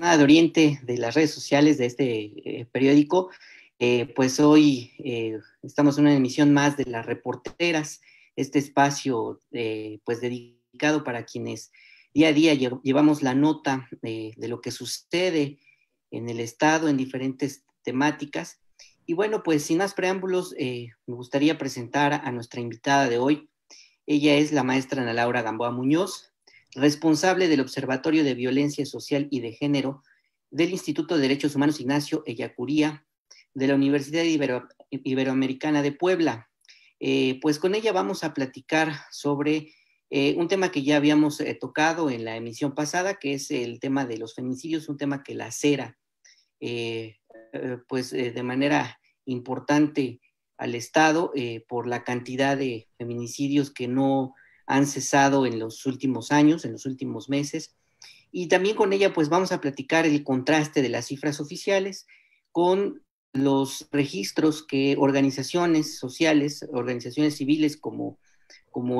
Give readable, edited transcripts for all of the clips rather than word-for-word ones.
de Oriente de las redes sociales de este periódico. Pues hoy estamos en una emisión más de Las Reporteras, este espacio pues dedicado para quienes día a día llevamos la nota de lo que sucede en el Estado en diferentes temáticas. Y bueno, pues sin más preámbulos, me gustaría presentar a nuestra invitada de hoy. Ella es la maestra Ana Laura Gamboa Muñoz, responsable del Observatorio de Violencia Social y de Género del Instituto de Derechos Humanos Ignacio Ellacuría de la Universidad Iberoamericana de Puebla. Pues con ella vamos a platicar sobre un tema que ya habíamos tocado en la emisión pasada, que es el tema de los feminicidios, un tema que lacera pues de manera importante al Estado por la cantidad de feminicidios que no han cesado en los últimos años, en los últimos meses. Y también con ella pues vamos a platicar el contraste de las cifras oficiales con los registros que organizaciones sociales, organizaciones civiles como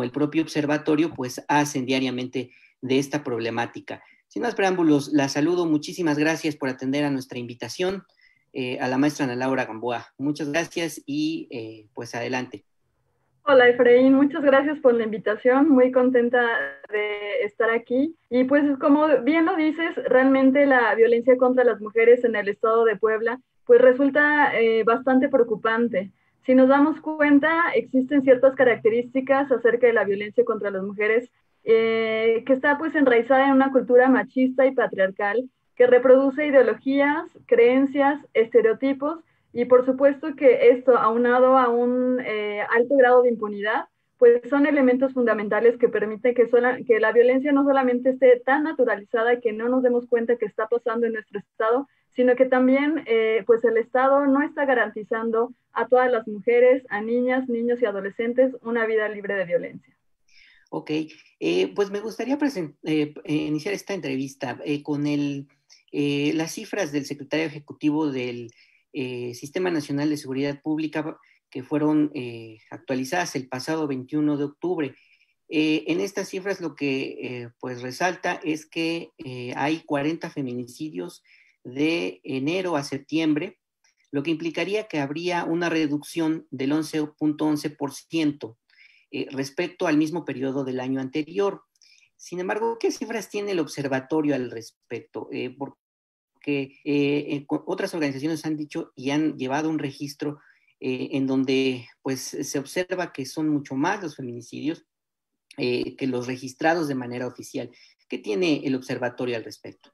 el propio observatorio pues hacen diariamente de esta problemática. Sin más preámbulos, la saludo. Muchísimas gracias por atender a nuestra invitación a la maestra Ana Laura Gamboa. Muchas gracias y pues adelante. Hola Efraín, muchas gracias por la invitación, muy contenta de estar aquí. Y pues como bien lo dices, realmente la violencia contra las mujeres en el estado de Puebla pues resulta bastante preocupante. Si nos damos cuenta, existen ciertas características acerca de la violencia contra las mujeres que está pues enraizada en una cultura machista y patriarcal que reproduce ideologías, creencias, estereotipos y por supuesto que esto, aunado a un alto grado de impunidad, pues son elementos fundamentales que permiten que la violencia no solamente esté tan naturalizada que no nos demos cuenta que está pasando en nuestro estado, sino que también pues el Estado no está garantizando a todas las mujeres, a niñas, niños y adolescentes una vida libre de violencia. Ok, pues me gustaría iniciar esta entrevista con las cifras del secretario ejecutivo del Sistema Nacional de Seguridad Pública que fueron actualizadas el pasado 21 de octubre. En estas cifras lo que pues resalta es que hay 40 feminicidios de enero a septiembre, lo que implicaría que habría una reducción del 11.11% respecto al mismo periodo del año anterior. Sin embargo, ¿qué cifras tiene el observatorio al respecto? Porque otras organizaciones han dicho y han llevado un registro en donde pues se observa que son mucho más los feminicidios que los registrados de manera oficial. ¿Qué tiene el observatorio al respecto?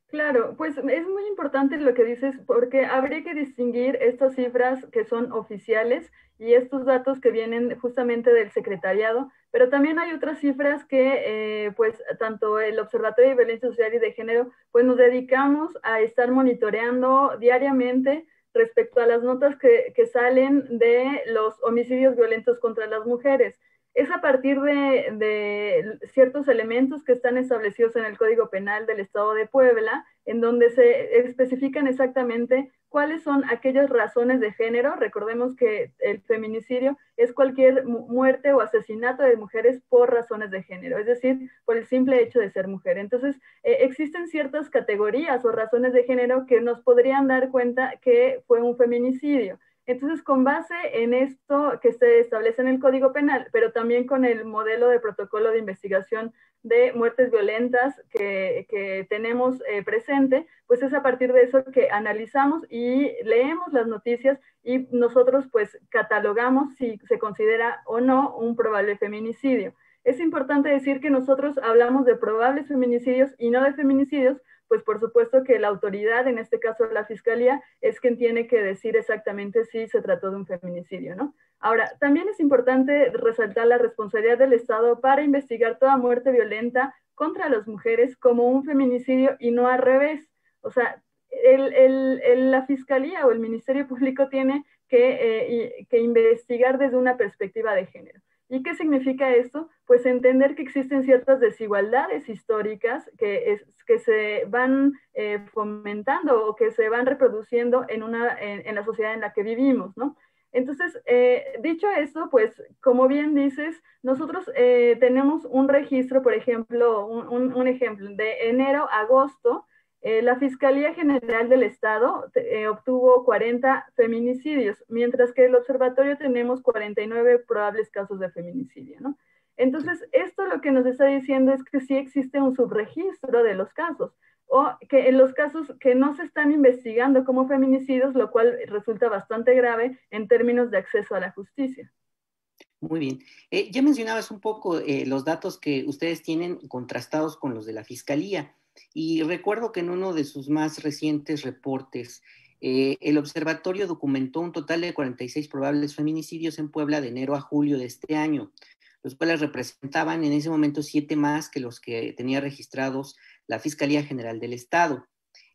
Claro, pues es muy importante lo que dices porque habría que distinguir estas cifras que son oficiales y estos datos que vienen justamente del secretariado, pero también hay otras cifras que pues tanto el Observatorio de Violencia Social y de Género pues nos dedicamos a estar monitoreando diariamente respecto a las notas que salen de los homicidios violentos contra las mujeres. Es a partir de ciertos elementos que están establecidos en el Código Penal del Estado de Puebla, en donde se especifican exactamente cuáles son aquellas razones de género. Recordemos que el feminicidio es cualquier muerte o asesinato de mujeres por razones de género, es decir, por el simple hecho de ser mujer. Entonces, existen ciertas categorías o razones de género que nos podrían dar cuenta que fue un feminicidio. Entonces, con base en esto que se establece en el Código Penal, pero también con el modelo de protocolo de investigación de muertes violentas que tenemos presente, pues es a partir de eso que analizamos y leemos las noticias y nosotros pues catalogamos si se considera o no un probable feminicidio. Es importante decir que nosotros hablamos de probables feminicidios y no de feminicidios, pues por supuesto que la autoridad, en este caso la Fiscalía, es quien tiene que decir exactamente si se trató de un feminicidio, ¿no? Ahora, también es importante resaltar la responsabilidad del Estado para investigar toda muerte violenta contra las mujeres como un feminicidio y no al revés. O sea, la Fiscalía o el Ministerio Público tiene que investigar desde una perspectiva de género. ¿Y qué significa esto? Pues entender que existen ciertas desigualdades históricas que se van fomentando o que se van reproduciendo en la sociedad en la que vivimos, ¿no? Entonces, dicho esto, pues como bien dices, nosotros tenemos un registro, por ejemplo, un ejemplo, de enero a agosto, La Fiscalía General del Estado obtuvo 40 feminicidios, mientras que el observatorio tenemos 49 probables casos de feminicidio, ¿no? Entonces, esto lo que nos está diciendo es que sí existe un subregistro de los casos, o que en los casos que no se están investigando como feminicidios, lo cual resulta bastante grave en términos de acceso a la justicia. Muy bien. Ya mencionabas un poco los datos que ustedes tienen contrastados con los de la Fiscalía. Y recuerdo que en uno de sus más recientes reportes, el observatorio documentó un total de 46 probables feminicidios en Puebla de enero a julio de este año, los cuales representaban en ese momento 7 más que los que tenía registrados la Fiscalía General del Estado.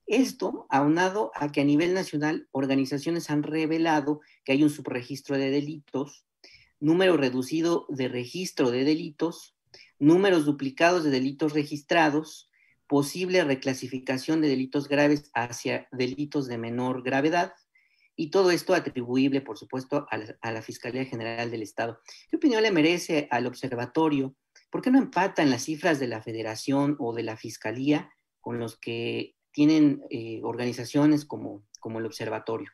Esto aunado a que a nivel nacional organizaciones han revelado que hay un subregistro de delitos, número reducido de registro de delitos, números duplicados de delitos registrados, posible reclasificación de delitos graves hacia delitos de menor gravedad, y todo esto atribuible, por supuesto, a la Fiscalía General del Estado. ¿Qué opinión le merece al observatorio? ¿Por qué no empatan las cifras de la Federación o de la Fiscalía con los que tienen organizaciones como el observatorio?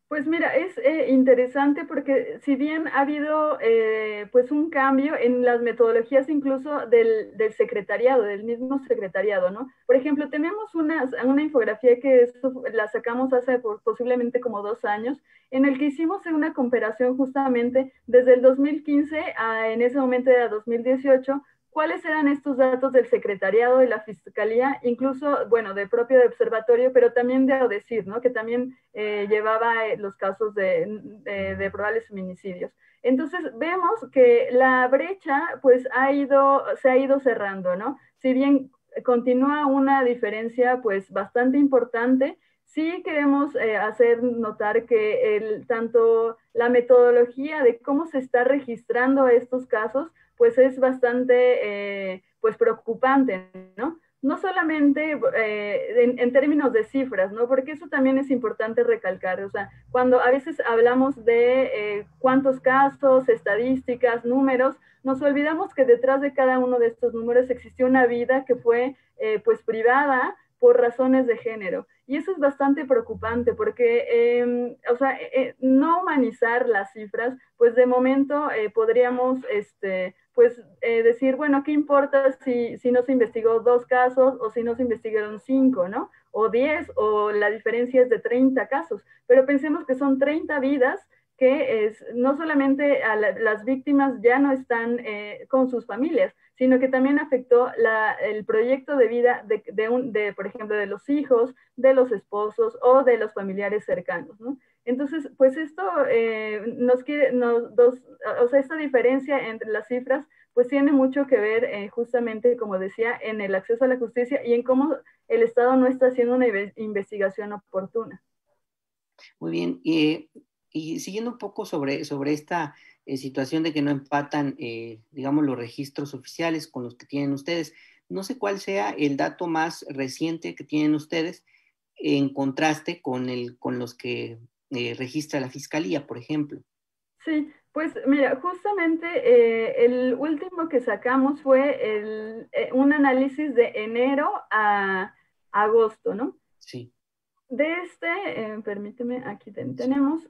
Pues mira, es interesante porque si bien ha habido pues un cambio en las metodologías incluso del secretariado, del mismo secretariado, ¿no? Por ejemplo, tenemos una infografía que la sacamos hace posiblemente como 2 años, en el que hicimos una comparación justamente desde el 2015 en ese momento era 2018, cuáles eran estos datos del secretariado de la Fiscalía, incluso, bueno, del propio observatorio, pero también de ODECIR, ¿no? Que también llevaba los casos de probables feminicidios. Entonces, vemos que la brecha, pues, se ha ido cerrando, ¿no? Si bien continúa una diferencia, pues, bastante importante, sí queremos hacer notar que tanto la metodología de cómo se está registrando estos casos, pues es bastante pues preocupante, ¿no? No solamente en términos de cifras, ¿no? Porque eso también es importante recalcar, o sea, cuando a veces hablamos de cuántos casos, estadísticas, números, nos olvidamos que detrás de cada uno de estos números existió una vida que fue pues privada por razones de género. Y eso es bastante preocupante porque, o sea, no humanizar las cifras, pues de momento podríamos, pues decir, bueno, ¿qué importa si no se investigó 2 casos o si no se investigaron 5, ¿no? O 10, o la diferencia es de 30 casos. Pero pensemos que son 30 vidas que no solamente las víctimas ya no están con sus familias, sino que también afectó el proyecto de vida por ejemplo, de los hijos, de los esposos o de los familiares cercanos, ¿no? Entonces, pues esto o sea, esta diferencia entre las cifras, pues tiene mucho que ver justamente, como decía, en el acceso a la justicia y en cómo el Estado no está haciendo una investigación oportuna. Muy bien, y siguiendo un poco sobre esta situación de que no empatan, digamos, los registros oficiales con los que tienen ustedes, no sé cuál sea el dato más reciente que tienen ustedes en contraste con los que registra la Fiscalía, por ejemplo. Sí, pues mira, justamente el último que sacamos fue un análisis de enero a agosto, ¿no? Sí. De permíteme, aquí tenemos,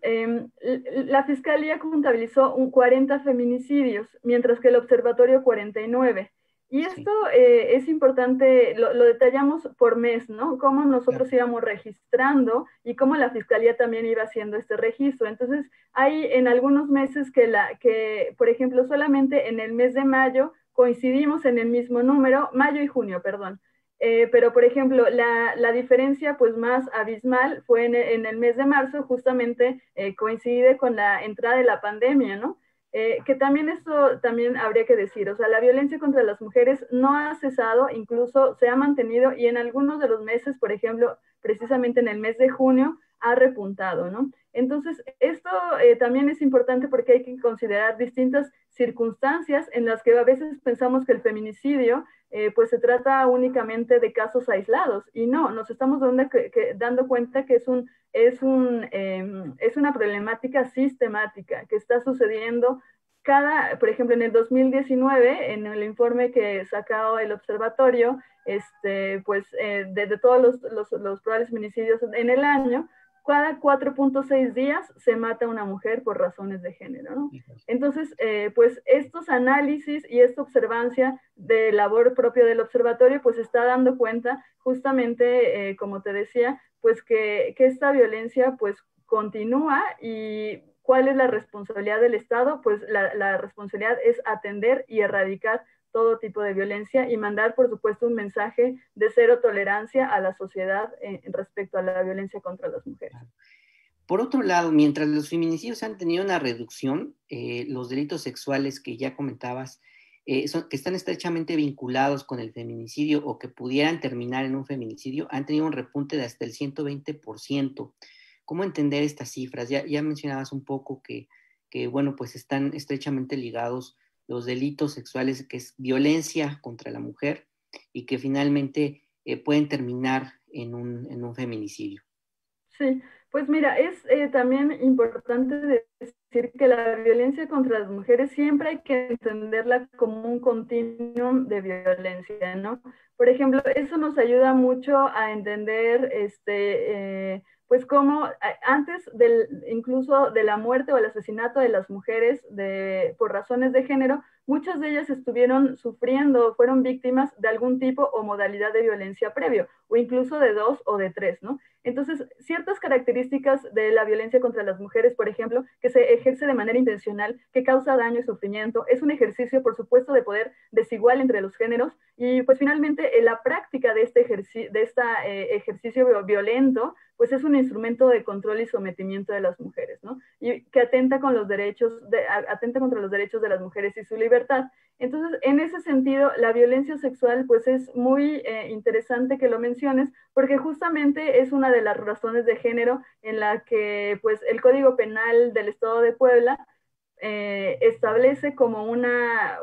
la Fiscalía contabilizó 40 feminicidios, mientras que el Observatorio 49. Y esto Sí. es importante, lo detallamos por mes, ¿no? Cómo nosotros Claro. íbamos registrando y cómo la Fiscalía también iba haciendo este registro. Entonces, hay en algunos meses que, por ejemplo, solamente en el mes de mayo coincidimos en el mismo número, mayo y junio, perdón. Pero, por ejemplo, la diferencia pues más abismal fue en el mes de marzo, justamente coincide con la entrada de la pandemia, ¿no? Que también esto también habría que decir, o sea, la violencia contra las mujeres no ha cesado, incluso se ha mantenido y en algunos de los meses, por ejemplo, precisamente en el mes de junio, ha repuntado, ¿no? Entonces, esto también es importante porque hay que considerar distintas circunstancias en las que a veces pensamos que el feminicidio pues se trata únicamente de casos aislados y no, nos estamos dando cuenta que es una problemática sistemática que está sucediendo por ejemplo, en el 2019, en el informe que sacó el observatorio, pues de todos los probables feminicidios en el año, cada 4.6 días se mata una mujer por razones de género, ¿no? Entonces, pues estos análisis y esta observancia de labor propia del observatorio, pues está dando cuenta justamente, como te decía, pues que esta violencia pues continúa. Y ¿cuál es la responsabilidad del Estado? Pues la responsabilidad es atender y erradicar todo tipo de violencia y mandar, por supuesto, un mensaje de cero tolerancia a la sociedad respecto a la violencia contra las mujeres. Por otro lado, mientras los feminicidios han tenido una reducción, los delitos sexuales que ya comentabas, que están estrechamente vinculados con el feminicidio o que pudieran terminar en un feminicidio, han tenido un repunte de hasta el 120%. ¿Cómo entender estas cifras? Ya mencionabas un poco que, bueno, pues están estrechamente ligados los delitos sexuales, que es violencia contra la mujer, y que finalmente pueden terminar en un feminicidio. Sí, pues mira, es también importante decir que la violencia contra las mujeres siempre hay que entenderla como un continuum de violencia, ¿no? Por ejemplo, eso nos ayuda mucho a entender, pues cómo antes incluso de la muerte o el asesinato de las mujeres por razones de género, muchas de ellas estuvieron sufriendo, fueron víctimas de algún tipo o modalidad de violencia previo, o incluso de 2 o de 3, ¿no? Entonces, ciertas características de la violencia contra las mujeres, por ejemplo, que se ejerce de manera intencional, que causa daño y sufrimiento, es un ejercicio, por supuesto, de poder desigual entre los géneros, y pues finalmente la práctica de este ejercicio violento, pues es un instrumento de control y sometimiento de las mujeres, ¿no? Y que atenta contra los derechos de las mujeres y su libertad. Entonces, en ese sentido, la violencia sexual, pues es muy interesante que lo menciones, porque justamente es una de las razones de género en la que, pues, el Código Penal del Estado de Puebla establece como una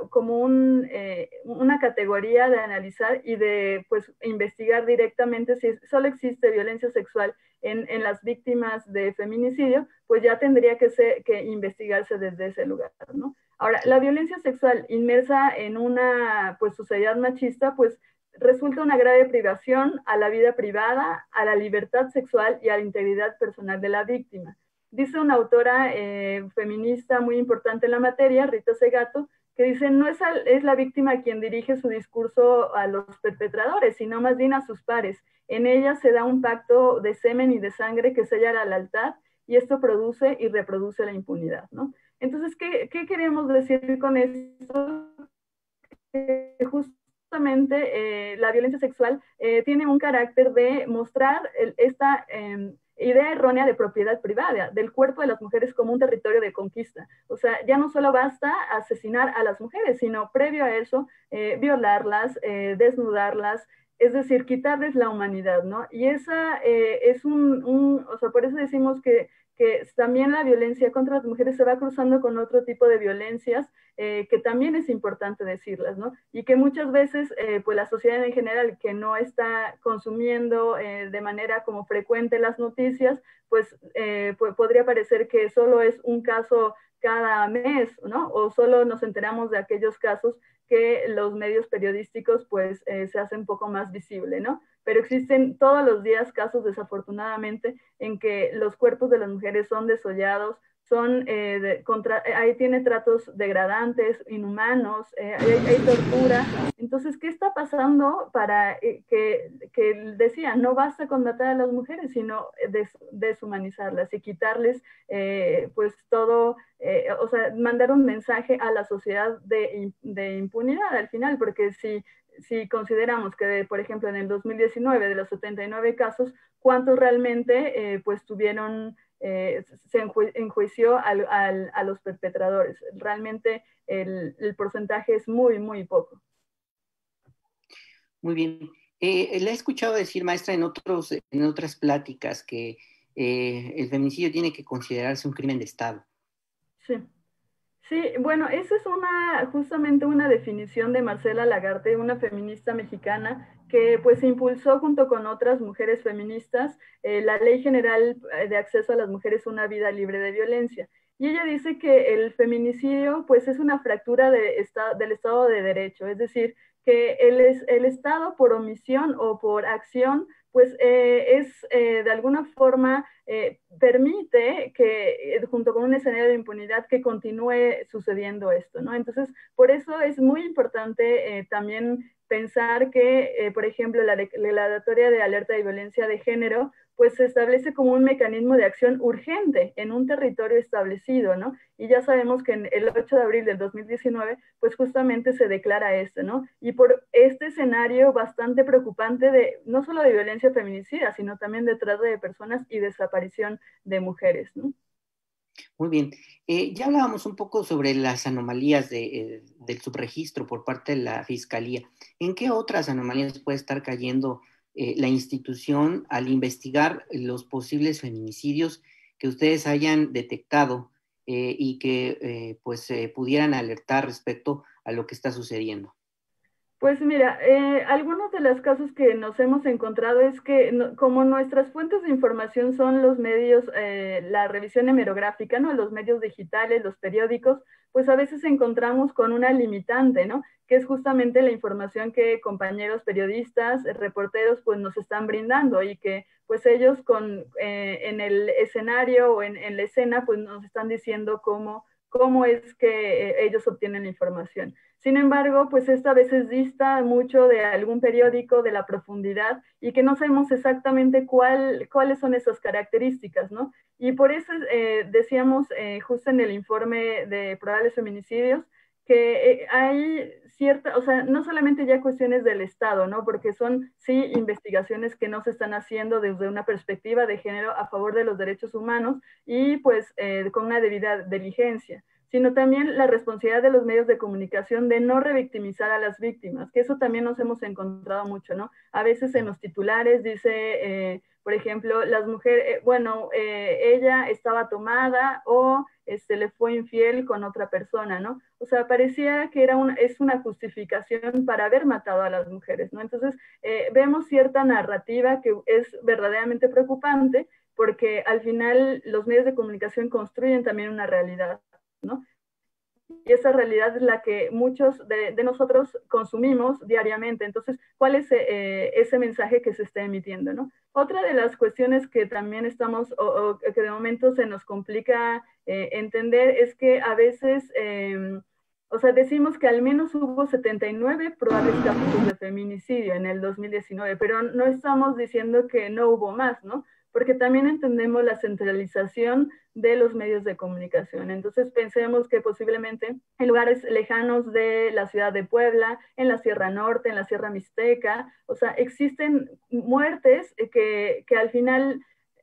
categoría de analizar y de, pues, investigar directamente si solo existe violencia sexual en las víctimas de feminicidio, pues ya tendría que investigarse desde ese lugar, ¿no? Ahora, la violencia sexual inmersa en una, pues, sociedad machista, pues, resulta una grave privación a la vida privada, a la libertad sexual y a la integridad personal de la víctima. Dice una autora feminista muy importante en la materia, Rita Segato, que dice, no es la víctima quien dirige su discurso a los perpetradores, sino más bien a sus pares. En ella se da un pacto de semen y de sangre que sella la lealtad, y esto produce y reproduce la impunidad, ¿no? Entonces, ¿qué queremos decir con esto? Justamente la violencia sexual tiene un carácter de mostrar esta idea errónea de propiedad privada del cuerpo de las mujeres como un territorio de conquista. O sea, ya no solo basta asesinar a las mujeres, sino previo a eso, violarlas, desnudarlas, es decir, quitarles la humanidad, ¿no? Y esa es o sea, por eso decimos que también la violencia contra las mujeres se va cruzando con otro tipo de violencias que también es importante decirlas, ¿no? Y que muchas veces, pues la sociedad en general que no está consumiendo de manera como frecuente las noticias, pues podría parecer que solo es un caso cada mes, ¿no? O solo nos enteramos de aquellos casos que los medios periodísticos pues se hacen un poco más visible, ¿no? Pero existen todos los días casos, desafortunadamente, en que los cuerpos de las mujeres son desollados, ahí tiene tratos degradantes, inhumanos, hay tortura. Entonces, ¿qué está pasando para que decía, no basta con matar a las mujeres, sino deshumanizarlas y quitarles pues todo, o sea, mandar un mensaje a la sociedad de impunidad al final, porque si consideramos que, por ejemplo, en el 2019, de los 79 casos, ¿cuántos realmente pues tuvieron se enjuició a los perpetradores? Realmente el porcentaje es muy, muy poco. Muy bien. Le he escuchado decir, maestra, en otras pláticas que el feminicidio tiene que considerarse un crimen de Estado. Sí. Sí, bueno, esa es justamente una definición de Marcela Lagarde, una feminista mexicana que pues impulsó junto con otras mujeres feministas la Ley General de Acceso a las Mujeres a una Vida Libre de Violencia. Y ella dice que el feminicidio pues es una fractura del Estado de Derecho, es decir, que el Estado por omisión o por acción pues de alguna forma permite que junto con un escenario de impunidad que continúe sucediendo esto, ¿no? Entonces, por eso es muy importante también pensar que, por ejemplo, la declaratoria de alerta de violencia de género pues se establece como un mecanismo de acción urgente en un territorio establecido, ¿no? Y ya sabemos que en el 8 de abril del 2019, pues justamente se declara esto, ¿no? Y por este escenario bastante preocupante de, no solo de violencia feminicida, sino también de trata de personas y desaparición de mujeres, ¿no? Muy bien. Ya hablábamos un poco sobre las anomalías del subregistro por parte de la Fiscalía. ¿En qué otras anomalías puede estar cayendo la institución al investigar los posibles feminicidios que ustedes hayan detectado y que pues pudieran alertar respecto a lo que está sucediendo? Pues mira, algunos de los casos que nos hemos encontrado es que como nuestras fuentes de información son los medios, la revisión hemerográfica, ¿no? Los medios digitales, los periódicos, pues a veces encontramos con una limitante, ¿no? Que es justamente la información que compañeros periodistas, reporteros, pues nos están brindando y que pues ellos en el escenario o en la escena, pues nos están diciendo cómo es que ellos obtienen la información. Sin embargo, pues esta a veces dista mucho de algún periódico, de la profundidad, y que no sabemos exactamente cuáles son esas características, ¿no? Y por eso decíamos justo en el informe de probables feminicidios, que hay cierta, o sea, no solamente ya cuestiones del Estado, ¿no? Porque son, sí, investigaciones que no se están haciendo desde una perspectiva de género a favor de los derechos humanos y pues con una debida diligencia, sino también la responsabilidad de los medios de comunicación de no revictimizar a las víctimas, que eso también nos hemos encontrado mucho, ¿no? A veces en los titulares dice, por ejemplo, las mujeres, ella estaba tomada o le fue infiel con otra persona, ¿no? O sea, parecía que es una justificación para haber matado a las mujeres, ¿no? Entonces, vemos cierta narrativa que es verdaderamente preocupante porque al final los medios de comunicación construyen también una realidad, ¿no? Y esa realidad es la que muchos de nosotros consumimos diariamente. Entonces, ¿cuál es ese mensaje que se está emitiendo, ¿no? Otra de las cuestiones que también estamos, o que de momento se nos complica entender, es que a veces, o sea, decimos que al menos hubo 79 probables casos de feminicidio en el 2019, pero no estamos diciendo que no hubo más, ¿no? Porque también entendemos la centralización de los medios de comunicación. Entonces pensemos que posiblemente en lugares lejanos de la ciudad de Puebla, en la Sierra Norte, en la Sierra Mixteca, o sea, existen muertes que al final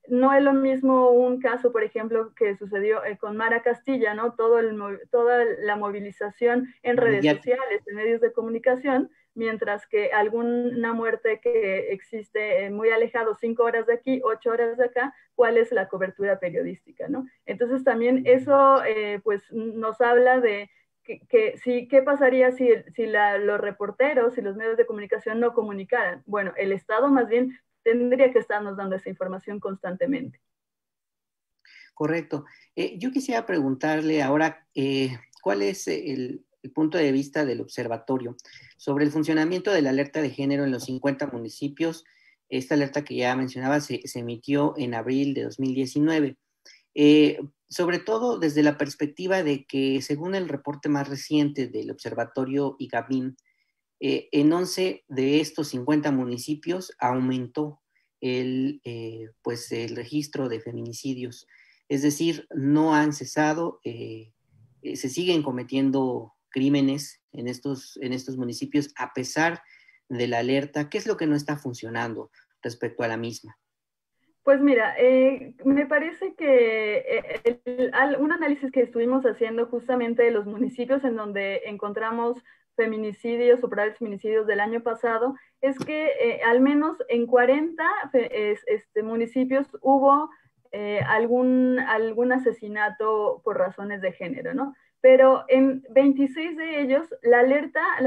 no es lo mismo un caso, por ejemplo, que sucedió con Mara Castilla, ¿no? Toda la movilización en redes sociales, en medios de comunicación, mientras que alguna muerte que existe muy alejado, 5 horas de aquí, 8 horas de acá, cuál es la cobertura periodística, ¿no? Entonces también eso pues nos habla de qué pasaría si los reporteros, si los medios de comunicación no comunicaran. Bueno, el Estado más bien tendría que estarnos dando esa información constantemente. Correcto. Yo quisiera preguntarle ahora cuál es el punto de vista del observatorio sobre el funcionamiento de la alerta de género en los 50 municipios. Esta alerta que ya mencionaba se emitió en abril de 2019. Sobre todo desde la perspectiva de que, según el reporte más reciente del observatorio IGABIM, en 11 de estos 50 municipios aumentó pues el registro de feminicidios. Es decir, no han cesado, se siguen cometiendo crímenes en estos municipios a pesar de la alerta. ¿Qué es lo que no está funcionando respecto a la misma? Pues mira, me parece que un análisis que estuvimos haciendo justamente de los municipios en donde encontramos feminicidios o probables feminicidios del año pasado, es que al menos en 40 municipios hubo algún asesinato por razones de género, ¿no? Pero en 26 de ellos la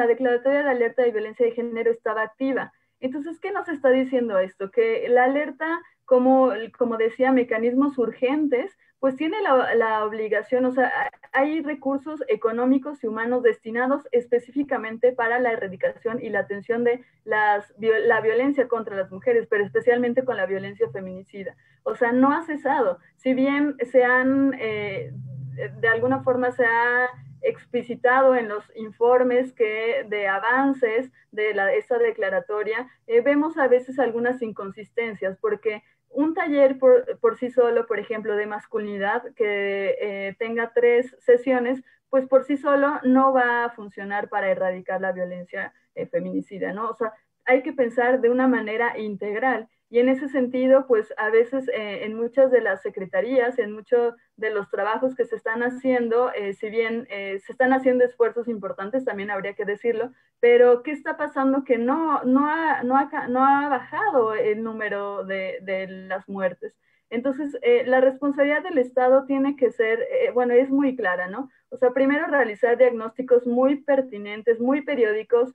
declaratoria de alerta de violencia de género estaba activa. Entonces, ¿qué nos está diciendo esto? Que la alerta como decía, mecanismos urgentes, pues tiene la obligación, o sea, hay recursos económicos y humanos destinados específicamente para la erradicación y la atención de la violencia contra las mujeres, pero especialmente con la violencia feminicida. O sea, no ha cesado. Si bien de alguna forma se ha explicitado en los informes de avances de esta declaratoria, vemos a veces algunas inconsistencias, porque un taller por sí solo, por ejemplo, de masculinidad, que tenga 3 sesiones, pues por sí solo no va a funcionar para erradicar la violencia feminicida, ¿no? O sea, hay que pensar de una manera integral. Y en ese sentido, pues a veces en muchas de las secretarías, en muchos de los trabajos que se están haciendo, si bien se están haciendo esfuerzos importantes, también habría que decirlo, pero ¿qué está pasando? Que no ha bajado el número de las muertes. Entonces, la responsabilidad del Estado tiene que ser, bueno, es muy clara, ¿no? O sea, primero realizar diagnósticos muy pertinentes, muy periódicos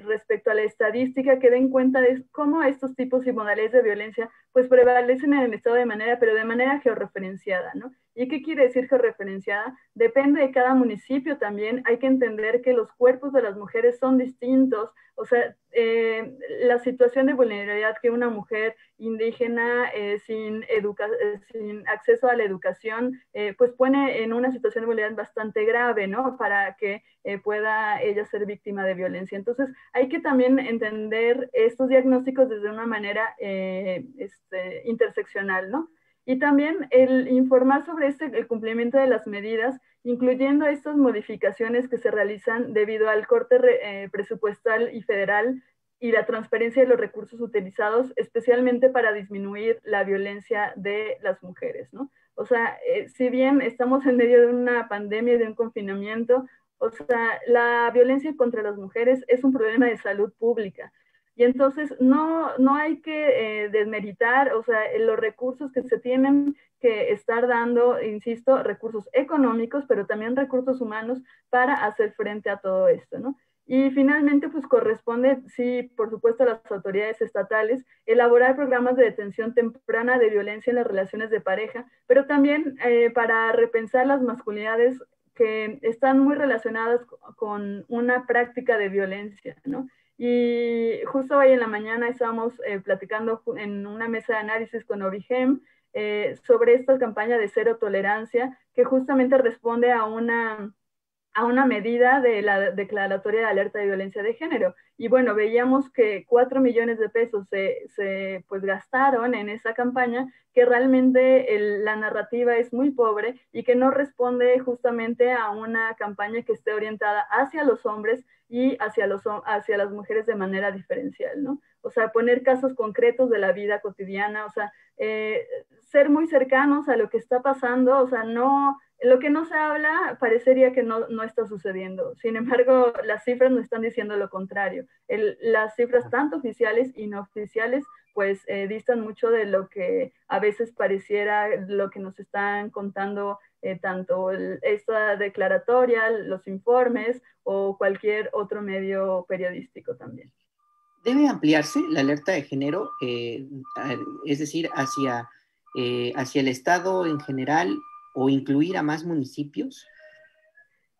respecto a la estadística que den cuenta de cómo estos tipos y modalidades de violencia pues prevalecen en el Estado de manera, pero de manera georreferenciada, ¿no? ¿Y qué quiere decir georreferenciada? Depende de cada municipio también. Hay que entender que los cuerpos de las mujeres son distintos. O sea, la situación de vulnerabilidad que una mujer indígena sin acceso a la educación, pues pone en una situación de vulnerabilidad bastante grave, ¿no? Para que pueda ella ser víctima de violencia. Entonces, hay que también entender estos diagnósticos desde una manera interseccional, ¿no? Y también el informar sobre el cumplimiento de las medidas, incluyendo estas modificaciones que se realizan debido al corte presupuestal y federal y la transparencia de los recursos utilizados, especialmente para disminuir la violencia de las mujeres, ¿no? O sea, si bien estamos en medio de una pandemia y de un confinamiento, o sea, la violencia contra las mujeres es un problema de salud pública. Y entonces no hay que desmeritar, o sea, los recursos que se tienen que estar dando, insisto, recursos económicos, pero también recursos humanos para hacer frente a todo esto, ¿no? Y finalmente, pues corresponde, sí, por supuesto, a las autoridades estatales elaborar programas de detención temprana de violencia en las relaciones de pareja, pero también para repensar las masculinidades que están muy relacionadas con una práctica de violencia, ¿no? Y justo hoy en la mañana estábamos platicando en una mesa de análisis con Origem sobre esta campaña de cero tolerancia que justamente responde a una medida de la declaratoria de alerta de violencia de género. Y bueno, veíamos que 4 millones de pesos se pues gastaron en esa campaña, que realmente la narrativa es muy pobre y que no responde justamente a una campaña que esté orientada hacia los hombres y hacia las mujeres de manera diferencial, ¿no? O sea, poner casos concretos de la vida cotidiana, o sea, ser muy cercanos a lo que está pasando, o sea, lo que no se habla parecería que no está sucediendo. Sin embargo, las cifras nos están diciendo lo contrario. Las cifras tanto oficiales y no oficiales pues distan mucho de lo que a veces pareciera lo que nos están contando tanto esta declaratoria, los informes o cualquier otro medio periodístico también. ¿Debe ampliarse la alerta de género, es decir, hacia el Estado en general o incluir a más municipios?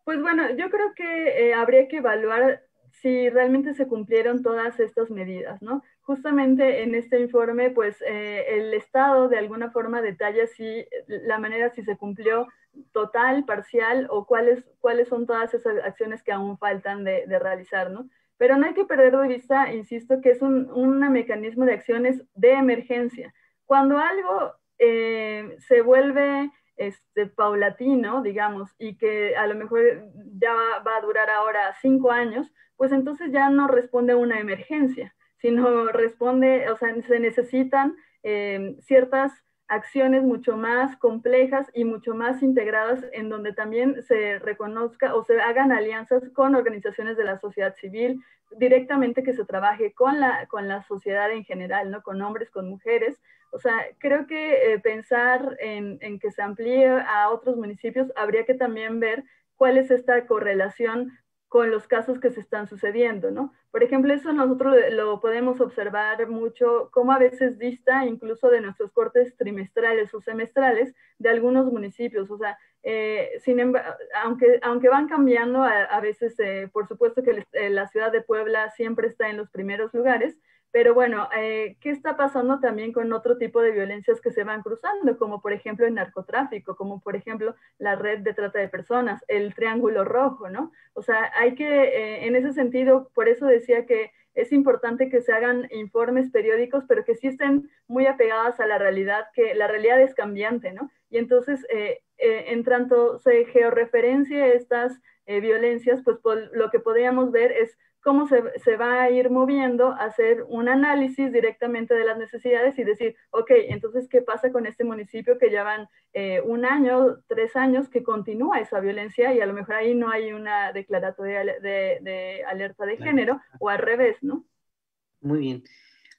Pues bueno, yo creo que habría que evaluar si realmente se cumplieron todas estas medidas, ¿no? Justamente en este informe, pues el Estado de alguna forma detalla si la manera si se cumplió total, parcial o cuáles son todas esas acciones que aún faltan de realizar, ¿no? Pero no hay que perder de vista, insisto, que es un mecanismo de acciones de emergencia. Cuando algo se vuelve paulatino, digamos, y que a lo mejor ya va a durar ahora 5 años, pues entonces ya no responde a una emergencia, sino responde, o sea, se necesitan ciertas acciones mucho más complejas y mucho más integradas en donde también se reconozca o se hagan alianzas con organizaciones de la sociedad civil, directamente que se trabaje con la sociedad en general, ¿no? Con hombres, con mujeres. O sea, creo que pensar en que se amplíe a otros municipios, habría que también ver cuál es esta correlación con los casos que se están sucediendo, ¿no? Por ejemplo, eso nosotros lo podemos observar mucho, cómo a veces dista incluso de nuestros cortes trimestrales o semestrales de algunos municipios, o sea, sin embargo, aunque van cambiando, a veces, por supuesto que la ciudad de Puebla siempre está en los primeros lugares, pero bueno, ¿qué está pasando también con otro tipo de violencias que se van cruzando? Como por ejemplo el narcotráfico, como por ejemplo la red de trata de personas, el triángulo rojo, ¿no? O sea, hay que, en ese sentido, por eso decía que es importante que se hagan informes periódicos, pero que sí estén muy apegadas a la realidad, que la realidad es cambiante, ¿no? Y entonces, en tanto se georreferencie estas violencias, pues lo que podríamos ver es cómo se va a ir moviendo, hacer un análisis directamente de las necesidades y decir, ok, entonces, ¿qué pasa con este municipio que ya van un año, 3 años que continúa esa violencia y a lo mejor ahí no hay una declaratoria de alerta de Claro. género o al revés, ¿no? Muy bien.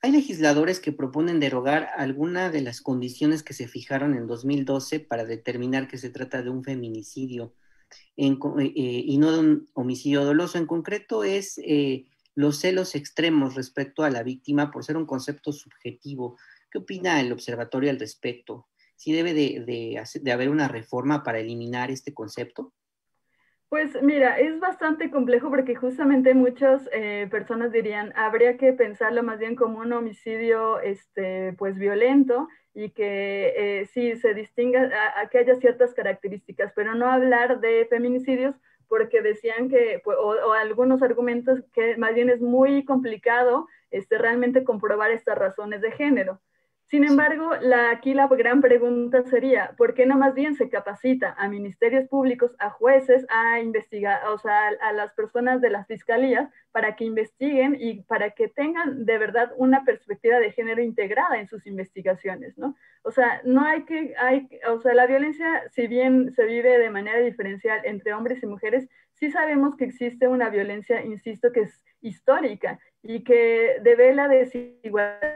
Hay legisladores que proponen derogar alguna de las condiciones que se fijaron en 2012 para determinar que se trata de un feminicidio y no de un homicidio doloso. En concreto es los celos extremos respecto a la víctima por ser un concepto subjetivo. ¿Qué opina el observatorio al respecto? ¿Sí debe de haber una reforma para eliminar este concepto? Pues mira, es bastante complejo porque justamente muchas personas dirían, habría que pensarlo más bien como un homicidio pues violento y que sí se distinga, a que haya ciertas características, pero no hablar de feminicidios porque decían que, o algunos argumentos que más bien es muy complicado realmente comprobar estas razones de género. Sin Sí. embargo, aquí la gran pregunta sería, ¿por qué no más bien se capacita a ministerios públicos, a jueces, a investigar, o sea, a las personas de las fiscalías para que investiguen y para que tengan de verdad una perspectiva de género integrada en sus investigaciones, ¿no? O sea, no o sea, la violencia, si bien se vive de manera diferencial entre hombres y mujeres, sí sabemos que existe una violencia, insisto, que es histórica y que devela desigualdad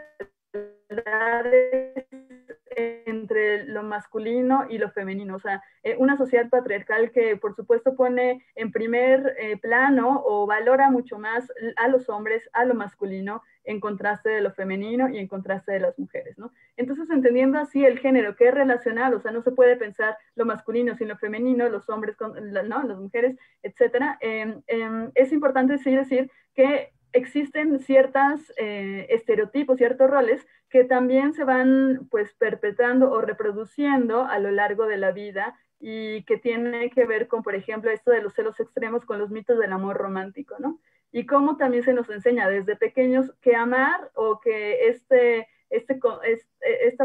entre lo masculino y lo femenino, o sea, una sociedad patriarcal que por supuesto pone en primer plano o valora mucho más a los hombres, a lo masculino, en contraste de lo femenino y en contraste de las mujeres, ¿no? Entonces, entendiendo así el género, que es relacional, o sea, no se puede pensar lo masculino sin lo femenino, los hombres con, ¿no? Las mujeres, etcétera, es importante sí decir que existen ciertos estereotipos, ciertos roles que también se van pues perpetrando o reproduciendo a lo largo de la vida y que tiene que ver con, por ejemplo, esto de los celos extremos con los mitos del amor romántico, ¿no? Y cómo también se nos enseña desde pequeños que amar o que esta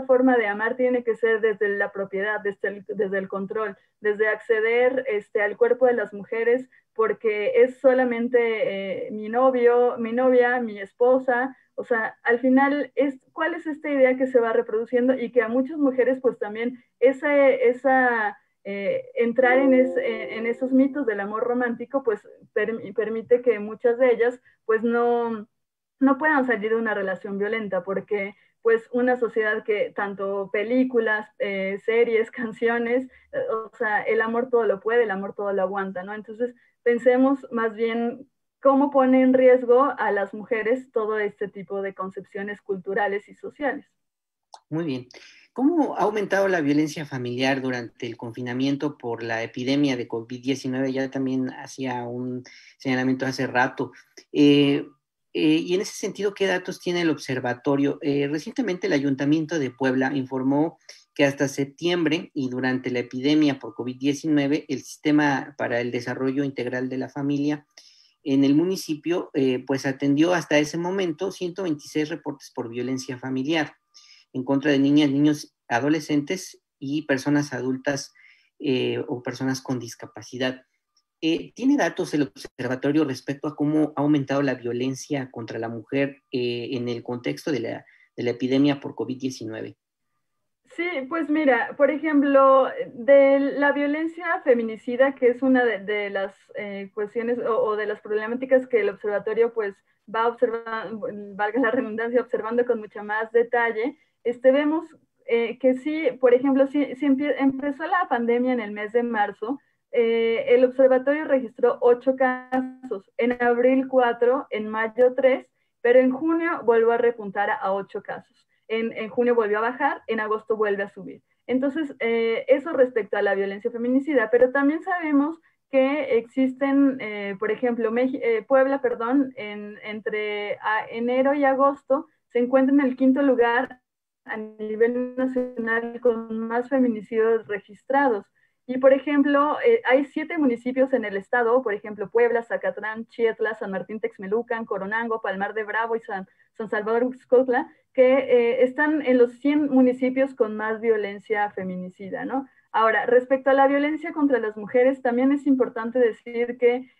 forma de amar tiene que ser desde la propiedad, desde el control, desde acceder al cuerpo de las mujeres porque es solamente mi novio, mi novia, mi esposa, o sea, al final, ¿cuál es esta idea que se va reproduciendo y que a muchas mujeres pues también entrar en esos mitos del amor romántico pues permite que muchas de ellas pues no puedan salir de una relación violenta porque pues una sociedad que tanto películas, series, canciones, o sea, el amor todo lo puede, el amor todo lo aguanta, ¿no? Entonces, pensemos más bien cómo pone en riesgo a las mujeres todo este tipo de concepciones culturales y sociales. Muy bien. ¿Cómo ha aumentado la violencia familiar durante el confinamiento por la epidemia de COVID-19? Ya también hacía un señalamiento hace rato. Y en ese sentido, ¿qué datos tiene el observatorio? Recientemente el Ayuntamiento de Puebla informó que hasta septiembre y durante la epidemia por COVID-19, el Sistema para el Desarrollo Integral de la Familia en el municipio, pues atendió hasta ese momento 126 reportes por violencia familiar en contra de niñas, niños, adolescentes y personas adultas o personas con discapacidad. ¿Tiene datos el observatorio respecto a cómo ha aumentado la violencia contra la mujer en el contexto de la epidemia por COVID-19? Sí, pues mira, por ejemplo, de la violencia feminicida, que es una de las cuestiones o de las problemáticas que el observatorio pues va observando, valga la redundancia, observando con mucha más detalle, vemos que sí, por ejemplo, sí empezó la pandemia en el mes de marzo, el observatorio registró 8 casos, en abril 4, en mayo 3, pero en junio volvió a repuntar a 8 casos. En junio volvió a bajar, en agosto vuelve a subir. Entonces, eso respecto a la violencia feminicida, pero también sabemos que existen, por ejemplo, Puebla, perdón, entre enero y agosto se encuentra en el 5º lugar a nivel nacional con más feminicidios registrados. Y, por ejemplo, hay 7 municipios en el estado, por ejemplo, Puebla, Zacatlán, Chietla, San Martín Texmelucan, Coronango, Palmar de Bravo y San Salvador Uxcotla, que están en los 100 municipios con más violencia feminicida, ¿no? Ahora, respecto a la violencia contra las mujeres, también es importante decir que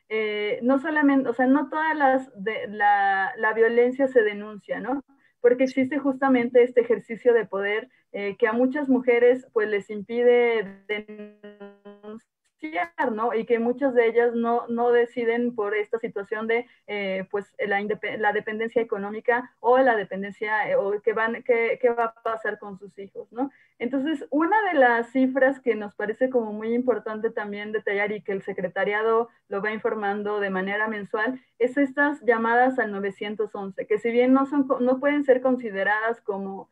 no solamente, o sea, no toda la violencia se denuncia, ¿no? Porque existe justamente este ejercicio de poder que a muchas mujeres pues les impide denunciar, ¿no? Y que muchas de ellas no deciden por esta situación de pues la dependencia económica o la dependencia o qué va a pasar con sus hijos, ¿no? Entonces, una de las cifras que nos parece como muy importante también detallar y que el secretariado lo va informando de manera mensual es estas llamadas al 911, que si bien no pueden ser consideradas como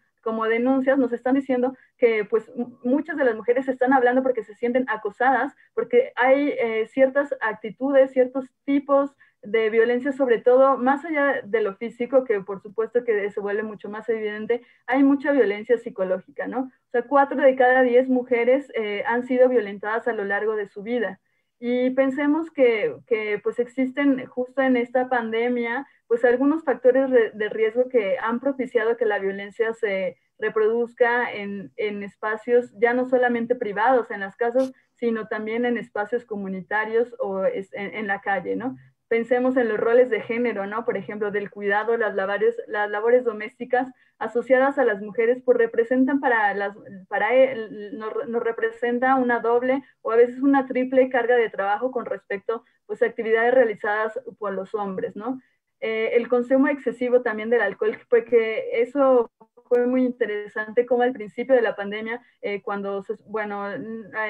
denuncias, nos están diciendo que pues muchas de las mujeres están hablando porque se sienten acosadas, porque hay ciertas actitudes, ciertos tipos de violencia, sobre todo más allá de lo físico, que por supuesto que se vuelve mucho más evidente, hay mucha violencia psicológica, ¿no? O sea, 4 de cada 10 mujeres han sido violentadas a lo largo de su vida. Y pensemos que pues existen justo en esta pandemia pues algunos factores de riesgo que han propiciado que la violencia se reproduzca en espacios ya no solamente privados, en las casas, sino también en espacios comunitarios o en la calle, ¿no? Pensemos en los roles de género, ¿no? Por ejemplo, del cuidado, las labores domésticas asociadas a las mujeres, pues representan nos representa una doble o a veces una triple carga de trabajo con respecto pues, a actividades realizadas por los hombres, ¿no? El consumo excesivo también del alcohol, porque eso fue muy interesante como al principio de la pandemia, cuando,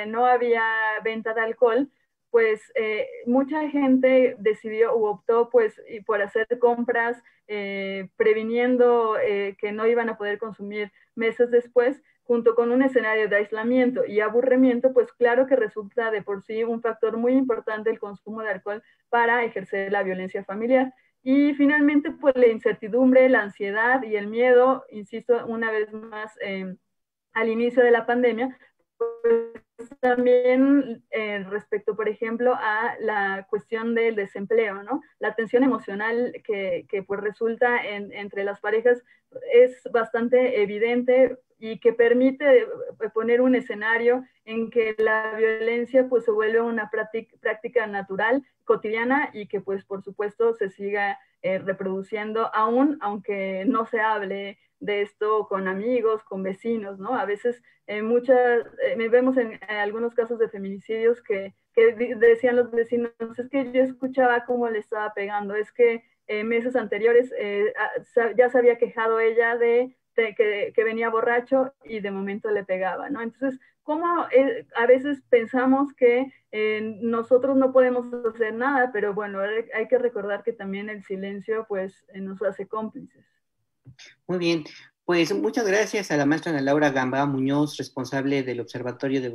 no había venta de alcohol, pues mucha gente decidió o optó pues por hacer compras previniendo que no iban a poder consumir meses después, junto con un escenario de aislamiento y aburrimiento, pues claro que resulta de por sí un factor muy importante el consumo de alcohol para ejercer la violencia familiar. Y finalmente, pues la incertidumbre, la ansiedad y el miedo, insisto una vez más, al inicio de la pandemia, pues también respecto, por ejemplo, a la cuestión del desempleo, ¿no? La tensión emocional que pues resulta entre las parejas es bastante evidente y que permite poner un escenario en que la violencia pues se vuelve una práctica natural, cotidiana y que pues por supuesto se siga reproduciendo aunque no se hable de esto con amigos, con vecinos, ¿no? A veces vemos en algunos casos de feminicidios que decían los vecinos, es que yo escuchaba cómo le estaba pegando, es que meses anteriores ya se había quejado ella que venía borracho y de momento le pegaba, ¿no? Entonces, ¿cómo a veces pensamos que nosotros no podemos hacer nada? Pero bueno, hay que recordar que también el silencio pues nos hace cómplices. Muy bien, pues muchas gracias a la maestra Ana Laura Gamba Muñoz, responsable del Observatorio de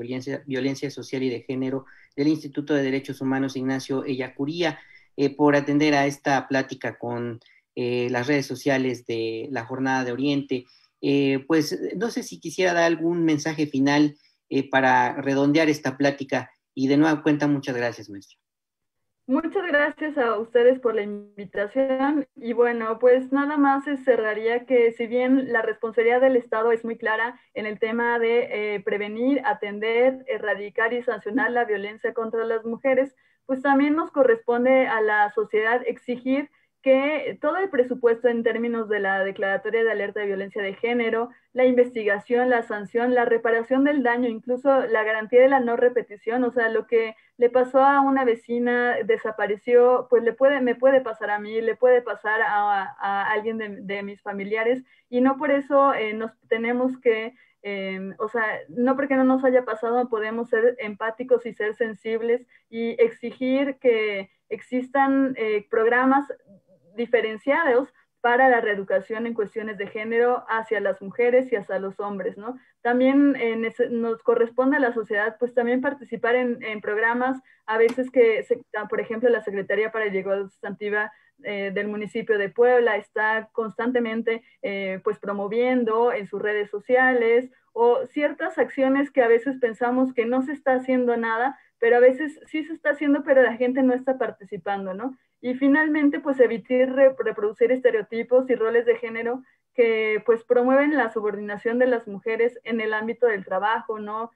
Violencia Social y de Género del Instituto de Derechos Humanos Ignacio Ellacuría, por atender a esta plática con las redes sociales de la Jornada de Oriente. Pues no sé si quisiera dar algún mensaje final para redondear esta plática y de nueva cuenta, muchas gracias, maestra. Muchas gracias a ustedes por la invitación y bueno, pues nada más se cerraría que si bien la responsabilidad del Estado es muy clara en el tema de prevenir, atender, erradicar y sancionar la violencia contra las mujeres, pues también nos corresponde a la sociedad exigir que todo el presupuesto en términos de la declaratoria de alerta de violencia de género, la investigación, la sanción, la reparación del daño, incluso la garantía de la no repetición, o sea, lo que le pasó a una vecina, desapareció, pues me puede pasar a mí, le puede pasar a alguien de mis familiares y no por eso nos tenemos que o sea, no porque no nos haya pasado podemos ser empáticos y ser sensibles y exigir que existan programas diferenciados para la reeducación en cuestiones de género hacia las mujeres y hacia los hombres, ¿no? También nos corresponde a la sociedad, pues también participar en programas, a veces por ejemplo, la Secretaría para la Igualdad Sustantiva del municipio de Puebla está constantemente pues promoviendo en sus redes sociales o ciertas acciones que a veces pensamos que no se está haciendo nada, pero a veces sí se está haciendo, pero la gente no está participando, ¿no? Y finalmente, pues evitar reproducir estereotipos y roles de género que pues promueven la subordinación de las mujeres en el ámbito del trabajo, ¿no?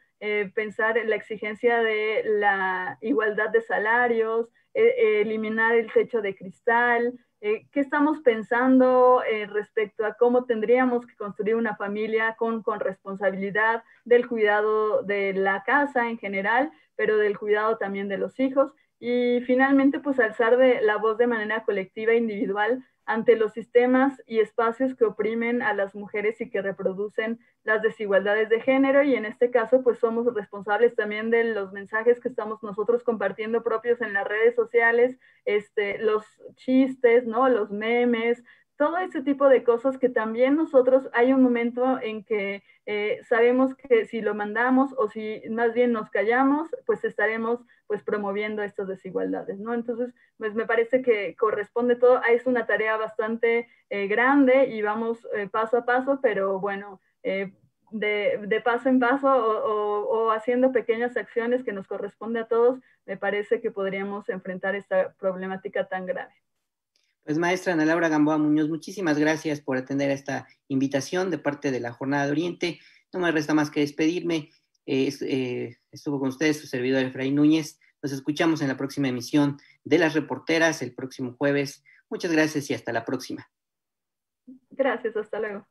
Pensar en la exigencia de la igualdad de salarios, eliminar el techo de cristal, qué estamos pensando respecto a cómo tendríamos que construir una familia con responsabilidad del cuidado de la casa en general, pero del cuidado también de los hijos. Y finalmente, pues alzar la voz de manera colectiva e individual ante los sistemas y espacios que oprimen a las mujeres y que reproducen las desigualdades de género, y en este caso pues somos responsables también de los mensajes que estamos nosotros compartiendo propios en las redes sociales, los chistes, ¿no? Los memes, todo ese tipo de cosas que también nosotros hay un momento en que sabemos que si lo mandamos o si más bien nos callamos, pues estaremos pues promoviendo estas desigualdades, ¿no? Entonces, pues me parece que corresponde todo, es una tarea bastante grande y vamos paso a paso, pero bueno, de paso en paso o haciendo pequeñas acciones que nos corresponde a todos, me parece que podríamos enfrentar esta problemática tan grave. Pues maestra Ana Laura Gamboa Muñoz, muchísimas gracias por atender a esta invitación de parte de la Jornada de Oriente. No me resta más que despedirme. Estuvo con ustedes su servidor Efraín Núñez. Nos escuchamos en la próxima emisión de Las Reporteras el próximo jueves. Muchas gracias y hasta la próxima. Gracias, hasta luego.